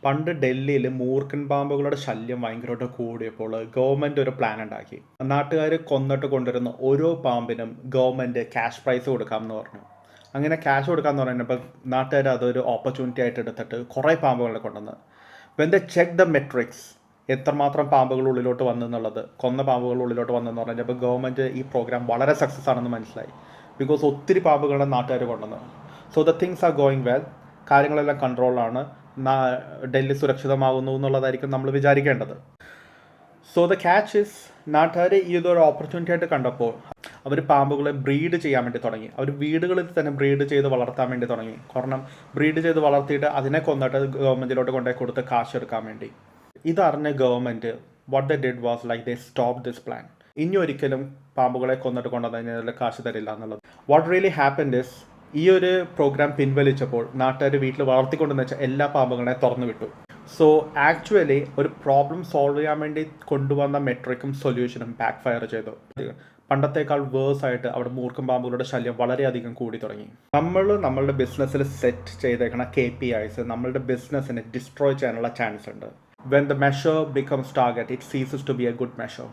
പണ്ട് ഡൽഹിയിൽ മൂർഖൻ പാമ്പുകളുടെ ശല്യം ഭയങ്കരമായിട്ട് കൂടിയപ്പോൾ ഗവൺമെൻറ് ഒരു പ്ലാൻ ഉണ്ടാക്കി. നാട്ടുകാർ കൊന്നിട്ട് കൊണ്ടുവരുന്ന ഓരോ പാമ്പിനും ഗവൺമെൻറ് ക്യാഷ് പ്രൈസ് കൊടുക്കാമെന്ന് പറഞ്ഞു. അങ്ങനെ ക്യാഷ് കൊടുക്കാമെന്ന് പറഞ്ഞപ്പോൾ നാട്ടുകാർ അതൊരു ഓപ്പർച്യൂണിറ്റി ആയിട്ട് എടുത്തിട്ട് കുറേ പാമ്പുകളെ കൊണ്ടുവന്ന് when the cheque the matrix എത്രമാത്രം പാമ്പുകൾ ഉള്ളിലോട്ട് വന്നെന്നുള്ളത്, കൊന്ന പാമ്പുകൾ ഉള്ളിലോട്ട് വന്നെന്ന് പറഞ്ഞപ്പോൾ ഗവൺമെൻറ് ഈ പ്രോഗ്രാം വളരെ സക്സസ് ആണെന്ന് മനസ്സിലായി. ബിക്കോസ് ഒത്തിരി പാമ്പുകളുടെ നാട്ടുകാർ കൊണ്ടുവന്ന്. So the things are going well. കാര്യങ്ങളെല്ലാം കൺട്രോളാണ്. ഡൽഹി സുരക്ഷിതമാകുന്നു എന്നുള്ളതായിരിക്കും നമ്മൾ വിചാരിക്കേണ്ടത്. സോ ദ ക്യാച്ച് ഇസ്, നാട്ടുകാർ ഈ ഇതൊരു ഓപ്പർച്യൂണിറ്റി ആയിട്ട് കണ്ടപ്പോൾ അവർ പാമ്പുകളെ ബ്രീഡ് ചെയ്യാൻ വേണ്ടി തുടങ്ങി. അവർ വീടുകളിൽ തന്നെ ബ്രീഡ് ചെയ്ത് വളർത്താൻ വേണ്ടി തുടങ്ങി. കാരണം ബ്രീഡ് ചെയ്ത് വളർത്തിയിട്ട് അതിനെ കൊന്നിട്ട് ഗവൺമെൻറ്റിലോട്ട് കൊണ്ടുപോയി കൊടുത്ത് കാശ് എടുക്കാൻ വേണ്ടി. ഇതറിഞ്ഞ government what the did was like they stop this plan. ഇനി ഒരിക്കലും പാമ്പുകളെ കൊന്നിട്ട് കൊണ്ടുവന്നതിന് കാശ് തരില്ല എന്നുള്ളത്. വാട്ട് റിയലി ഹാപ്പൻഡ് ഇസ്, ഈ ഒരു പ്രോഗ്രാം പിൻവലിച്ചപ്പോൾ നാട്ടുകാർ വീട്ടിൽ വളർത്തിക്കൊണ്ടെന്ന് വെച്ചാൽ എല്ലാ പാമ്പുകളെ തുറന്നു വിട്ടു. സോ ആക്ച്വലി ഒരു പ്രോബ്ലം സോൾവ് ചെയ്യാൻ വേണ്ടി കൊണ്ടുവന്ന മെട്രിക്കും സൊല്യൂഷനും ബാക്ക് ഫയർ ചെയ്തു. പണ്ടത്തേക്കാൾ വേഴ്സ് ആയിട്ട് അവിടെ മൂർഖൻ പാമ്പുകളുടെ ശല്യം വളരെയധികം കൂടി തുടങ്ങി. നമ്മളുടെ ബിസിനസ്സിൽ സെറ്റ് ചെയ്തേക്കണ KPIs നമ്മളുടെ ബിസിനസ്സിനെ ഡിസ്ട്രോയ് ചെയ്യാനുള്ള ചാൻസ് ഉണ്ട്. When the measure becomes target, it ceases to be a good measure.